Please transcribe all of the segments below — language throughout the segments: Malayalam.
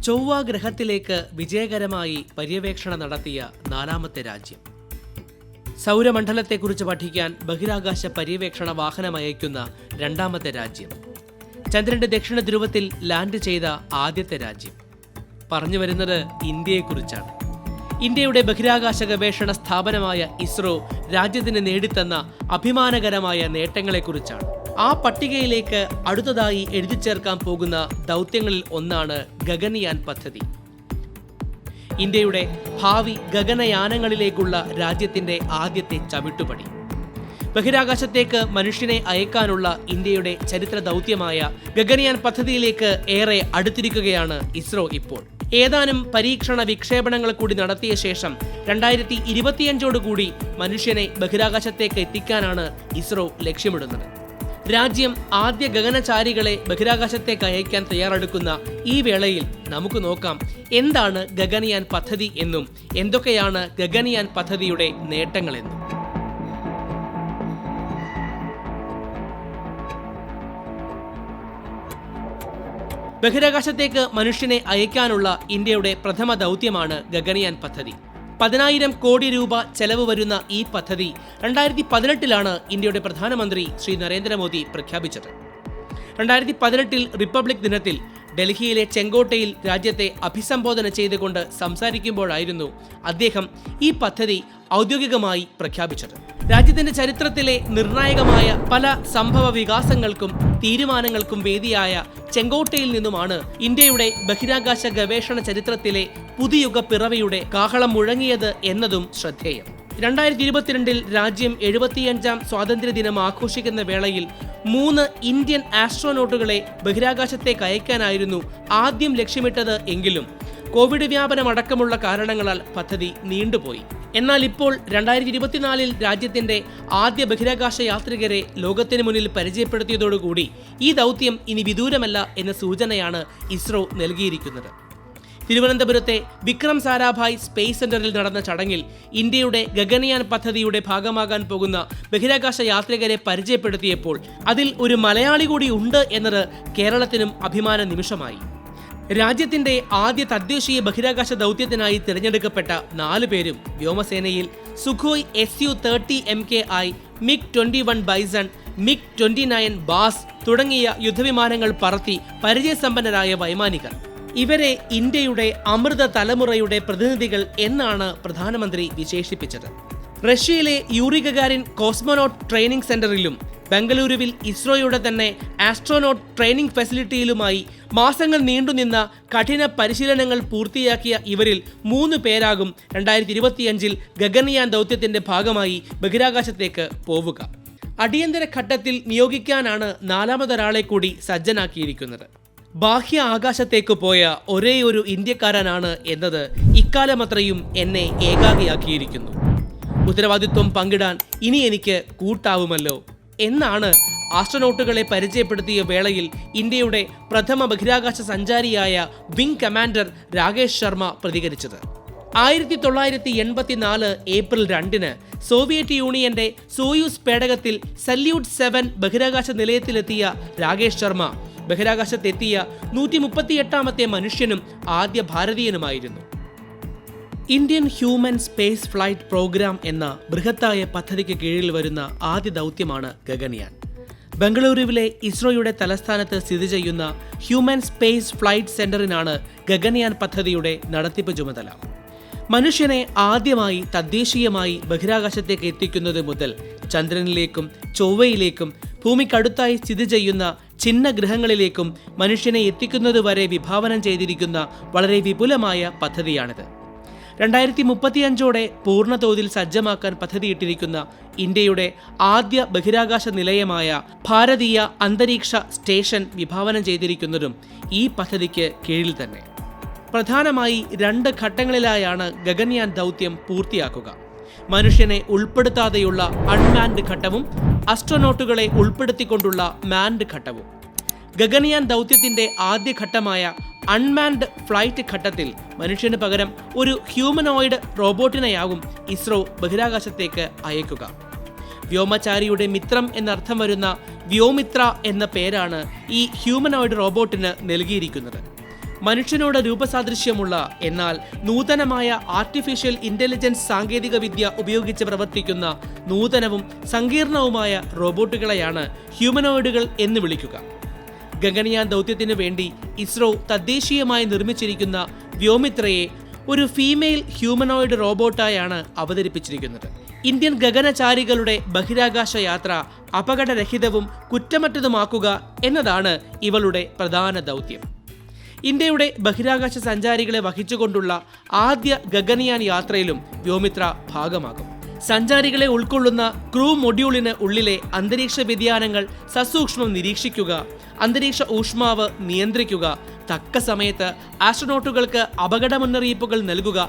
ചൊവ്വ ഗ്രഹത്തിലേക്ക് വിജയകരമായി പര്യവേക്ഷണം നടത്തിയ നാലാമത്തെ രാജ്യം. സൗരമണ്ഡലത്തെക്കുറിച്ച് പഠിക്കാൻ ബഹിരാകാശ പര്യവേക്ഷണ വാഹനം അയക്കുന്ന രണ്ടാമത്തെ രാജ്യം. ചന്ദ്രന്റെ ദക്ഷിണ ധ്രുവത്തിൽ ലാൻഡ് ചെയ്ത ആദ്യത്തെ രാജ്യം. പറഞ്ഞു വരുന്നത് ഇന്ത്യയെക്കുറിച്ചാണ്. ഇന്ത്യയുടെ ബഹിരാകാശ ഗവേഷണ സ്ഥാപനമായ ഇസ്രോ രാജ്യത്തിന് നേടിത്തന്ന അഭിമാനകരമായ നേട്ടങ്ങളെക്കുറിച്ചാണ്. ആ പട്ടികയിലേക്ക് അടുത്തതായി എഴുതി ചേർക്കാൻ പോകുന്ന ദൗത്യങ്ങളിൽ ഒന്നാണ് ഗഗൻയാൻ പദ്ധതി. ഇന്ത്യയുടെ ഭാവി ഗഗനയാനങ്ങളിലേക്കുള്ള രാജ്യത്തിന്റെ ആദ്യത്തെ ചവിട്ടുപടി. ബഹിരാകാശത്തേക്ക് മനുഷ്യനെ അയക്കാനുള്ള ഇന്ത്യയുടെ ചരിത്ര ദൗത്യമായ ഗഗൻയാൻ പദ്ധതിയിലേക്ക് ഏറെ അടുത്തിരിക്കുകയാണ് ഇസ്രോ ഇപ്പോൾ. ഏതാനും പരീക്ഷണ വിക്ഷേപണങ്ങൾ കൂടി നടത്തിയ ശേഷം 2025 മനുഷ്യനെ ബഹിരാകാശത്തേക്ക് എത്തിക്കാനാണ് ഇസ്രോ ലക്ഷ്യമിടുന്നത്. രാജ്യം ആദ്യ ഗഗനചാരികളെ ബഹിരാകാശത്തേക്ക് അയക്കാൻ തയ്യാറെടുക്കുന്ന ഈ വേളയിൽ നമുക്ക് നോക്കാം എന്താണ് ഗഗൻയാൻ പദ്ധതി എന്നും എന്തൊക്കെയാണ് ഗഗൻയാൻ പദ്ധതിയുടെ നേട്ടങ്ങളെന്നും. ബഹിരാകാശത്തേക്ക് മനുഷ്യനെ അയക്കാനുള്ള ഇന്ത്യയുടെ പ്രഥമ ദൗത്യമാണ് ഗഗൻയാൻ പദ്ധതി. 10,000 കോടി രൂപ ചെലവ് വരുന്ന ഈ പദ്ധതി 2018 ഇന്ത്യയുടെ പ്രധാനമന്ത്രി ശ്രീ നരേന്ദ്രമോദി പ്രഖ്യാപിച്ചത്. 2018 റിപ്പബ്ലിക് ദിനത്തിൽ ഡൽഹിയിലെ ചെങ്കോട്ടയിൽ രാജ്യത്തെ അഭിസംബോധന ചെയ്തുകൊണ്ട് സംസാരിക്കുമ്പോഴായിരുന്നു അദ്ദേഹം ഈ പദ്ധതി ഔദ്യോഗികമായി പ്രഖ്യാപിച്ചത്. രാജ്യത്തിന്റെ ചരിത്രത്തിലെ നിർണായകമായ പല സംഭവ വികാസങ്ങൾക്കും തീരുമാനങ്ങൾക്കും വേദിയായ ചെങ്കോട്ടയിൽ നിന്നുമാണ് ഇന്ത്യയുടെ ബഹിരാകാശ ഗവേഷണ ചരിത്രത്തിലെ പുതുയുഗ പിറവിയുടെ കാഹളം മുഴങ്ങിയത് എന്നതും ശ്രദ്ധേയം. 2022 രാജ്യം 75ാം സ്വാതന്ത്ര്യദിനം ആഘോഷിക്കുന്ന വേളയിൽ 3 ഇന്ത്യൻ ആസ്ട്രോനോട്ടുകളെ ബഹിരാകാശത്തേക്ക് അയക്കാനായിരുന്നു ആദ്യം ലക്ഷ്യമിട്ടത് എങ്കിലും കോവിഡ് വ്യാപനമടക്കമുള്ള കാരണങ്ങളാൽ പദ്ധതി നീണ്ടുപോയി. എന്നാൽ ഇപ്പോൾ 2024 രാജ്യത്തിന്റെ ആദ്യ ബഹിരാകാശ യാത്രികരെ ലോകത്തിന് മുന്നിൽ പരിചയപ്പെടുത്തിയതോടുകൂടി ഈ ദൗത്യം ഇനി വിദൂരമല്ല എന്ന സൂചനയാണ് ഇസ്രോ നൽകിയിരിക്കുന്നത്. തിരുവനന്തപുരത്തെ വിക്രം സാരാഭായ് സ്പേസ് സെന്ററിൽ നടന്ന ചടങ്ങിൽ ഇന്ത്യയുടെ ഗഗൻയാൻ പദ്ധതിയുടെ ഭാഗമാകാൻ പോകുന്ന ബഹിരാകാശ യാത്രികരെ പരിചയപ്പെടുത്തിയപ്പോൾ അതിൽ ഒരു മലയാളി കൂടി ഉണ്ട് എന്നത് കേരളത്തിനും അഭിമാന നിമിഷമായി. രാജ്യത്തിന്റെ ആദ്യ തദ്ദേശീയ ബഹിരാകാശ ദൗത്യത്തിനായി തിരഞ്ഞെടുക്കപ്പെട്ട 4 പേരും വ്യോമസേനയിൽ Sukhoi Su-30 MKI, MiG-21 Bison, MiG-29 Baaz തുടങ്ങിയ യുദ്ധവിമാനങ്ങൾ പറത്തി പരിചയസമ്പന്നരായ വൈമാനികർ. ഇവരെ ഇന്ത്യയുടെ അമൃത തലമുറയുടെ പ്രതിനിധികൾ എന്നാണ് പ്രധാനമന്ത്രി വിശേഷിപ്പിച്ചത്. റഷ്യയിലെ യൂറി ഗഗാരിൻ കോസ്മോനോട്ട് ട്രെയിനിംഗ് സെന്ററിലും ബംഗളൂരുവിൽ ഇസ്രോയുടെ തന്നെ ആസ്ട്രോനോട്ട് ട്രെയിനിംഗ് ഫെസിലിറ്റിയിലുമായി മാസങ്ങൾ നീണ്ടുനിന്ന കഠിന പരിശീലനങ്ങൾ പൂർത്തിയാക്കിയ ഇവരിൽ 3 പേരാകും 2025 ഗഗൻയാൻ ദൗത്യത്തിന്റെ ഭാഗമായി ബഹിരാകാശത്തേക്ക് പോവുക. അടിയന്തര ഘട്ടത്തിൽ നിയോഗിക്കാനാണ് 4മതൊരാളെ കൂടി സജ്ജനാക്കിയിരിക്കുന്നത്. ബാഹ്യ ആകാശത്തേക്ക് പോയ ഒരേയൊരു ഇന്ത്യക്കാരനാണ് എന്നത് ഇക്കാലമത്രയും എന്നെ ഏകാഗിയാക്കിയിരിക്കുന്നു. ഉത്തരവാദിത്വം പങ്കിടാൻ ഇനി എനിക്ക് കൂട്ടാവുമല്ലോ എന്നാണ് ആസ്ട്രോനോട്ടുകളെ പരിചയപ്പെടുത്തിയ വേളയിൽ ഇന്ത്യയുടെ പ്രഥമ ബഹിരാകാശ സഞ്ചാരിയായ വിംഗ് കമാൻഡർ രാകേഷ് ശർമ്മ പ്രതികരിച്ചത്. 1984 ഏപ്രിൽ 2 സോവിയറ്റ് യൂണിയന്റെ സോയൂസ് പേടകത്തിൽ സല്യൂട്ട് 7 ബഹിരാകാശ നിലയത്തിലെത്തിയ രാകേഷ് ശർമ്മ ബഹിരാകാശത്തെത്തിയ 138ാമത്തെ മനുഷ്യനും ആദ്യ ഭാരതീയനുമായിരുന്നു. Indian human space flight programme എന്ന ബൃഹത്തായ പദ്ധതിക്ക് കീഴിൽ വരുന്ന ആദ്യ ദൗത്യമാണ് ഗഗൻയാൻ. ബംഗളൂരുവിലെ ഇസ്രോയുടെ തലസ്ഥാനത്ത് സ്ഥിതി ചെയ്യുന്ന ഹ്യൂമൻ സ്പേസ് ഫ്ലൈറ്റ് സെന്ററിനാണ് ഗഗൻയാൻ പദ്ധതിയുടെ നടത്തിപ്പ് ചുമതല. മനുഷ്യനെ ആദ്യമായി തദ്ദേശീയമായി ബഹിരാകാശത്തേക്ക് എത്തിക്കുന്നത് മുതൽ ചന്ദ്രനിലേക്കും ചൊവ്വയിലേക്കും ഭൂമിക്കടുത്തായി സ്ഥിതി ചെയ്യുന്ന ചിഹ്ന ഗ്രഹങ്ങളിലേക്കും മനുഷ്യനെ എത്തിക്കുന്നതുവരെ വിഭാവനം ചെയ്തിരിക്കുന്ന വളരെ വിപുലമായ പദ്ധതിയാണിത്. 2035 പൂർണ്ണതോതിൽ സജ്ജമാക്കാൻ പദ്ധതിയിട്ടിരിക്കുന്ന ഇന്ത്യയുടെ ആദ്യ ബഹിരാകാശ നിലയമായ ഭാരതീയ അന്തരീക്ഷ സ്റ്റേഷൻ വിഭാവനം ചെയ്തിരിക്കുന്നതും ഈ പദ്ധതിക്ക് കീഴിൽ തന്നെ. പ്രധാനമായി 2 ഘട്ടങ്ങളിലായാണ് ഗഗൻയാൻ ദൗത്യം പൂർത്തിയാക്കുക. മനുഷ്യനെ ഉൾപ്പെടുത്താതെയുള്ള അൺമാൻഡ് ഘട്ടവും അസ്ട്രോനോട്ടുകളെ ഉൾപ്പെടുത്തിക്കൊണ്ടുള്ള മാൻഡ് ഘട്ടവും. ഗഗൻയാൻ ദൗത്യത്തിന്റെ ആദ്യ ഘട്ടമായ അൺമാൻഡ് ഫ്ലൈറ്റ് ഘട്ടത്തിൽ മനുഷ്യന് പകരം ഒരു ഹ്യൂമനോയിഡ് റോബോട്ടിനെയാകും ഇസ്രോ ബഹിരാകാശത്തേക്ക് അയക്കുക. വ്യോമചാരിയുടെ മിത്രം എന്നർത്ഥം വരുന്ന വ്യോമിത്ര എന്ന പേരാണ് ഈ ഹ്യൂമനോയിഡ് റോബോട്ടിന് നൽകിയിരിക്കുന്നത്. മനുഷ്യനോട് രൂപസാദൃശ്യമുള്ള എന്നാൽ നൂതനമായ ആർട്ടിഫിഷ്യൽ ഇന്റലിജൻസ് സാങ്കേതിക വിദ്യ ഉപയോഗിച്ച് പ്രവർത്തിക്കുന്ന നൂതനവും സങ്കീർണവുമായ റോബോട്ടുകളെയാണ് ഹ്യൂമനോയിഡുകൾ എന്ന് വിളിക്കുക. ഗഗൻയാൻ ദൗത്യത്തിനു വേണ്ടി ഇസ്രോ തദ്ദേശീയമായി നിർമ്മിച്ചിരിക്കുന്ന വ്യോമിത്രയെ ഒരു ഫീമെയിൽ ഹ്യൂമനോയിഡ് റോബോട്ടായാണ് അവതരിപ്പിച്ചിരിക്കുന്നത്. ഇന്ത്യൻ ഗഗനചാരികളുടെ ബഹിരാകാശ യാത്ര അപകടരഹിതവും കുറ്റമറ്റതുമാക്കുക എന്നതാണ് ഇവളുടെ പ്രധാന ദൗത്യം. ഇന്ത്യയുടെ ബഹിരാകാശ സഞ്ചാരികളെ വഹിച്ചുകൊണ്ടുള്ള ആദ്യ ഗഗൻയാൻ യാത്രയിലും വ്യോമിത്ര ഭാഗമാകും. സഞ്ചാരികളെ ഉൾക്കൊള്ളുന്ന ക്രൂ മൊഡ്യൂളിന് ഉള്ളിലെ അന്തരീക്ഷ വ്യതിയാനങ്ങൾ സസൂക്ഷ്മം നിരീക്ഷിക്കുക, അന്തരീക്ഷ ഊഷ്മാവ് നിയന്ത്രിക്കുക, തക്ക സമയത്ത് ആസ്ട്രോനോട്ടുകൾക്ക് അപകട മുന്നറിയിപ്പുകൾ നൽകുക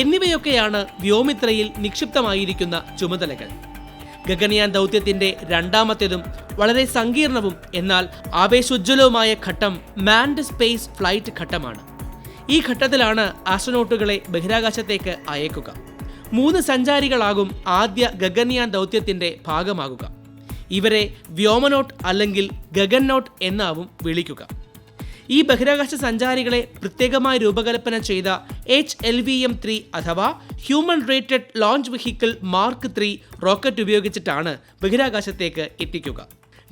എന്നിവയൊക്കെയാണ് വ്യോമിത്രയിൽ നിക്ഷിപ്തമായിരിക്കുന്ന ചുമതലകൾ. ഗഗൻയാൻ ദൗത്യത്തിന്റെ രണ്ടാമത്തേതും വളരെ സങ്കീർണവും എന്നാൽ ആവേശോജ്വലവുമായ ഘട്ടം മാൻഡ് സ്പേസ് ഫ്ലൈറ്റ് ഘട്ടമാണ്. ഈ ഘട്ടത്തിലാണ് ആസ്ട്രോനോട്ടുകളെ ബഹിരാകാശത്തേക്ക് അയക്കുക. 3 സഞ്ചാരികളാകും ആദ്യ ഗഗൻയാൻ ദൗത്യത്തിന്റെ ഭാഗമാകുക. ഇവരെ വ്യോമനോട്ട് അല്ലെങ്കിൽ ഗഗൻനോട്ട് എന്നാവും വിളിക്കുക. ഈ ബഹിരാകാശ സഞ്ചാരികളെ പ്രത്യേകമായി രൂപകൽപ്പന ചെയ്ത HLVM-3 അഥവാ human rated launch vehicle mark 3 rocket ഉപയോഗിച്ചിട്ടാണ് ബഹിരാകാശത്തേക്ക് എത്തിക്കുക.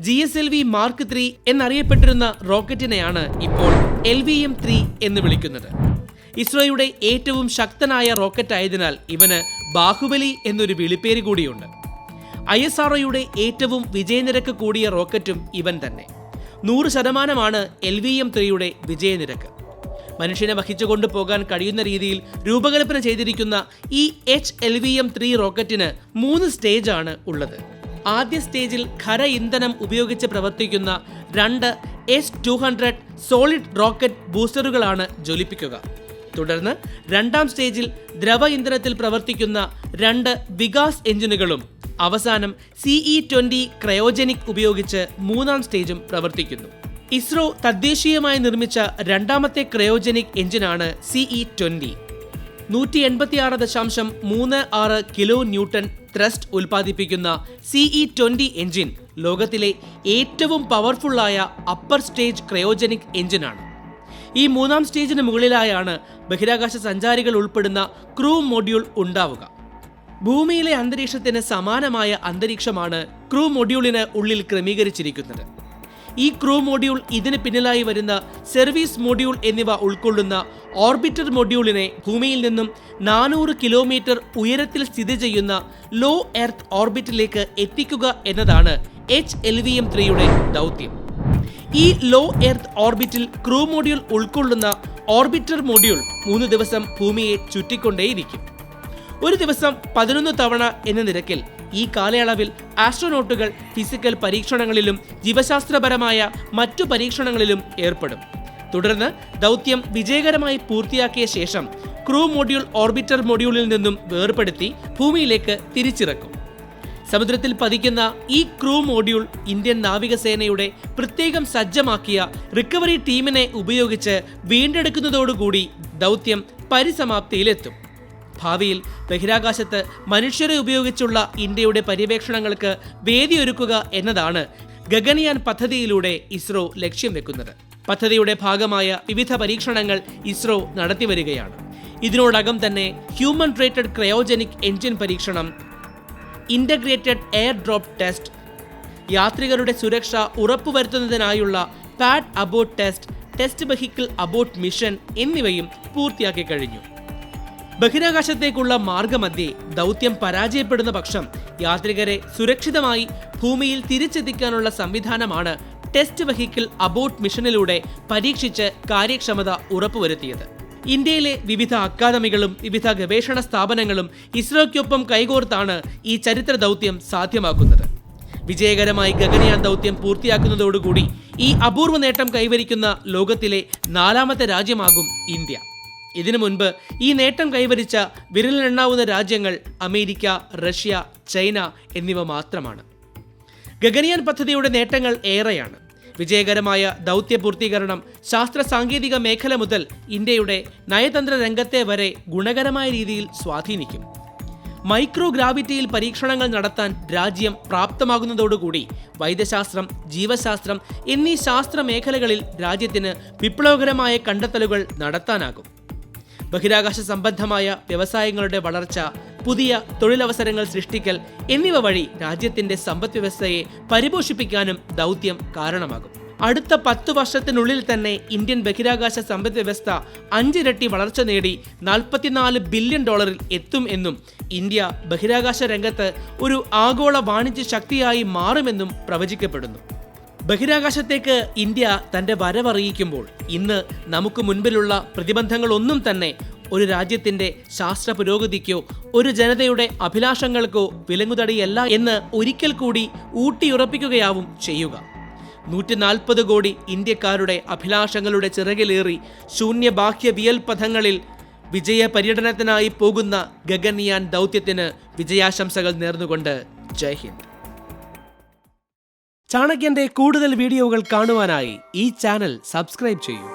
GSLV മാർക്ക് 3 എന്നറിയപ്പെട്ടിരുന്ന റോക്കറ്റിനെയാണ് ഇപ്പോൾ LVM-3 എന്ന് വിളിക്കുന്നത്. ഇസ്രോയുടെ ഏറ്റവും ശക്തനായ റോക്കറ്റ് ആയതിനാൽ ഇവന് ബാഹുബലി എന്നൊരു വിളിപ്പേര് കൂടിയുണ്ട്. ISROയുടെ ഏറ്റവും വിജയനിരക്ക് കൂടിയ റോക്കറ്റും ഇവൻ തന്നെ. 100% LVM-3യുടെ വിജയനിരക്ക്. മനുഷ്യനെ വഹിച്ചുകൊണ്ട് പോകാൻ കഴിയുന്ന രീതിയിൽ രൂപകൽപ്പന ചെയ്തിരിക്കുന്ന ഈ HLVM-3 റോക്കറ്റിന് 3 സ്റ്റേജാണ് ഉള്ളത്. ആദ്യ സ്റ്റേജിൽ ഖര ഇന്ധനം ഉപയോഗിച്ച് പ്രവർത്തിക്കുന്ന 2 S-200 സോളിഡ് റോക്കറ്റ് ബൂസ്റ്ററുകളാണ് ജ്വലിപ്പിക്കുക. തുടർന്ന് രണ്ടാം സ്റ്റേജിൽ ദ്രവ ഇന്ധനത്തിൽ പ്രവർത്തിക്കുന്ന 2 വികാസ് എഞ്ചിനുകളും അവസാനം CE-20 ക്രയോജനിക് ഉപയോഗിച്ച് മൂന്നാം സ്റ്റേജും പ്രവർത്തിക്കുന്നു. ഇസ്രോ തദ്ദേശീയമായി നിർമ്മിച്ച രണ്ടാമത്തെ ക്രയോജനിക് എഞ്ചിനാണ് CE-20. 186.36 കിലോ ന്യൂട്ടൺ ത്രസ്റ്റ് ഉൽപ്പാദിപ്പിക്കുന്ന CE-20 എഞ്ചിൻ ലോകത്തിലെ ഏറ്റവും പവർഫുള്ളായ അപ്പർ സ്റ്റേജ് ക്രയോജനിക് എഞ്ചിനാണ്. ഈ മൂന്നാം സ്റ്റേജിന് മുകളിലായാണ് ബഹിരാകാശ സഞ്ചാരികൾ ഉൾപ്പെടുന്ന ക്രൂ മൊഡ്യൂൾ ഉണ്ടാവുക. ഭൂമിയിലെ അന്തരീക്ഷത്തിന് സമാനമായ അന്തരീക്ഷമാണ് ക്രൂ മൊഡ്യൂളിന് ഉള്ളിൽ ക്രമീകരിച്ചിരിക്കുന്നത്. ഈ ക്രൂ മൊഡ്യൂൾ ഇതിന് പിന്നിലായി വരുന്ന സർവീസ് മൊഡ്യൂൾ എന്നിവ ഉൾക്കൊള്ളുന്ന ഓർബിറ്റർ മൊഡ്യൂളിനെ ഭൂമിയിൽ നിന്നും 400 കിലോമീറ്റർ ഉയരത്തിൽ സ്ഥിതി ചെയ്യുന്ന ലോ എർത്ത് ഓർബിറ്റിലേക്ക് എത്തിക്കുക എന്നതാണ് HLVM-3യുടെ ദൗത്യം. ഈ ലോ എർത്ത് ഓർബിറ്റിൽ ക്രൂ മൊഡ്യൂൾ ഉൾക്കൊള്ളുന്ന ഓർബിറ്റർ മൊഡ്യൂൾ 3 ദിവസം ഭൂമിയെ ചുറ്റിക്കൊണ്ടേയിരിക്കും. ഒരു ദിവസം 11 തവണ എന്ന നിരക്കിൽ. ഈ കാലയളവിൽ ആസ്ട്രോനോട്ടുകൾ ഫിസിക്കൽ പരീക്ഷണങ്ങളിലും ജീവശാസ്ത്രപരമായ മറ്റു പരീക്ഷണങ്ങളിലും ഏർപ്പെടും. തുടർന്ന് ദൗത്യം വിജയകരമായി പൂർത്തിയാക്കിയ ശേഷം ക്രൂ മൊഡ്യൂൾ ഓർബിറ്റർ മൊഡ്യൂളിൽ നിന്നും വേർപെടുത്തി ഭൂമിയിലേക്ക് തിരിച്ചിറക്കും. സമുദ്രത്തിൽ പതിക്കുന്ന ഈ ക്രൂ മൊഡ്യൂൾ ഇന്ത്യൻ നാവികസേനയുടെ പ്രത്യേകം സജ്ജമാക്കിയ റിക്കവറി ടീമിനെ ഉപയോഗിച്ച് വീണ്ടെടുക്കുന്നതോടുകൂടി ദൗത്യം പരിസമാപ്തിയിലെത്തും. ഭാവിയിൽ ബഹിരാകാശത്ത് മനുഷ്യരെ ഉപയോഗിച്ചുള്ള ഇന്ത്യയുടെ പര്യവേക്ഷണങ്ങൾക്ക് വേദിയൊരുക്കുക എന്നതാണ് ഗഗൻയാൻ പദ്ധതിയിലൂടെ ഇസ്രോ ലക്ഷ്യം വെക്കുന്നത്. പദ്ധതിയുടെ ഭാഗമായ വിവിധ പരീക്ഷണങ്ങൾ ഇസ്രോ നടത്തിവരികയാണ്. ഇതിനോടകം തന്നെ ഹ്യൂമൻ റേറ്റഡ് ക്രയോജനിക് എഞ്ചിൻ പരീക്ഷണം, ഇൻ്റഗ്രേറ്റഡ് എയർ ഡ്രോപ്പ് ടെസ്റ്റ്, യാത്രികരുടെ സുരക്ഷ ഉറപ്പുവരുത്തുന്നതിനായുള്ള pad abort test, test vehicle abort mission എന്നിവയും പൂർത്തിയാക്കി കഴിഞ്ഞു. ബഹിരാകാശത്തേക്കുള്ള മാർഗമധ്യേ ദൗത്യം പരാജയപ്പെടുന്ന പക്ഷം യാത്രികരെ സുരക്ഷിതമായി ഭൂമിയിൽ തിരിച്ചെത്തിക്കാനുള്ള സംവിധാനമാണ് ടെസ്റ്റ് വെഹിക്കിൾ അബോർട്ട് മിഷനിലൂടെ പരീക്ഷിച്ച് കാര്യക്ഷമത ഉറപ്പുവരുത്തിയത്. ഇന്ത്യയിലെ വിവിധ അക്കാദമികളും വിവിധ ഗവേഷണ സ്ഥാപനങ്ങളും ഇസ്രോയ്ക്കൊപ്പം കൈകോർത്താണ് ഈ ചരിത്ര ദൗത്യം സാധ്യമാക്കുന്നത്. വിജയകരമായി ഗഗൻയാൻ ദൗത്യം പൂർത്തിയാക്കുന്നതോടുകൂടി ഈ അപൂർവ നേട്ടം കൈവരിക്കുന്ന ലോകത്തിലെ 4ാമത്തെ രാജ്യമാകും ഇന്ത്യ. ഇതിനു മുൻപ് ഈ നേട്ടം കൈവരിച്ച വിരലിലെണ്ണാവുന്ന രാജ്യങ്ങൾ അമേരിക്ക, റഷ്യ, ചൈന എന്നിവ മാത്രമാണ്. ഗഗൻയാൻ പദ്ധതിയുടെ നേട്ടങ്ങൾ ഏറെയാണ്. വിജയകരമായ ദൗത്യ പൂർത്തീകരണം ശാസ്ത്ര സാങ്കേതിക മേഖല മുതൽ ഇന്ത്യയുടെ നയതന്ത്ര രംഗത്തെ വരെ ഗുണകരമായ രീതിയിൽ സ്വാധീനിക്കും. മൈക്രോഗ്രാവിറ്റിയിൽ പരീക്ഷണങ്ങൾ നടത്താൻ രാജ്യം പ്രാപ്തമാകുന്നതോടുകൂടി വൈദ്യശാസ്ത്രം, ജീവശാസ്ത്രം എന്നീ ശാസ്ത്ര മേഖലകളിൽ രാജ്യത്തിന് വിപ്ലവകരമായ കണ്ടെത്തലുകൾ നടത്താനാകും. ബഹിരാകാശ സംബന്ധമായ വ്യവസായങ്ങളുടെ വളർച്ച, പുതിയ തൊഴിലവസരങ്ങൾ സൃഷ്ടിക്കൽ എന്നിവ വഴി രാജ്യത്തിന്റെ സമ്പദ് വ്യവസ്ഥയെ പരിപോഷിപ്പിക്കാനും ദൗത്യം കാരണമാകും. അടുത്ത 10 വർഷത്തിനുള്ളിൽ തന്നെ ഇന്ത്യൻ ബഹിരാകാശ സമ്പദ് വ്യവസ്ഥ 5 ഇരട്ടി വളർച്ച നേടി $44 ബില്യൺ എത്തും എന്നും ഇന്ത്യ ബഹിരാകാശ രംഗത്ത് ഒരു ആഗോള വാണിജ്യ ശക്തിയായി മാറുമെന്നും പ്രവചിക്കപ്പെടുന്നു. ബഹിരാകാശത്തേക്ക് ഇന്ത്യ തന്റെ വരവറിയിക്കുമ്പോൾ ഇന്ന് നമുക്ക് മുൻപിലുള്ള പ്രതിബന്ധങ്ങളൊന്നും തന്നെ ഒരു രാജ്യത്തിന്റെ ശാസ്ത്ര പുരോഗതിക്കോ ഒരു ജനതയുടെ അഭിലാഷങ്ങൾക്കോ വിലങ്ങുതടിയല്ല എന്ന് ഒരിക്കൽ കൂടി ഊട്ടിയുറപ്പിക്കുകയാവും ചെയ്യുക. 140 കോടി ഇന്ത്യക്കാരുടെ അഭിലാഷങ്ങളുടെ ചിറകിലേറി ശൂന്യബാഹ്യ വിയൽപഥങ്ങളിൽ വിജയ പര്യടനത്തിനായി പോകുന്ന ഗഗൻയാൻ ദൗത്യത്തിന് വിജയാശംസകൾ നേർന്നുകൊണ്ട് ജയ് ഹിന്ദ്. ചാണക്യന്റെ കൂടുതൽ വീഡിയോകൾ കാണുവാനായി ഈ ചാനൽ സബ്സ്ക്രൈബ് ചെയ്യൂ.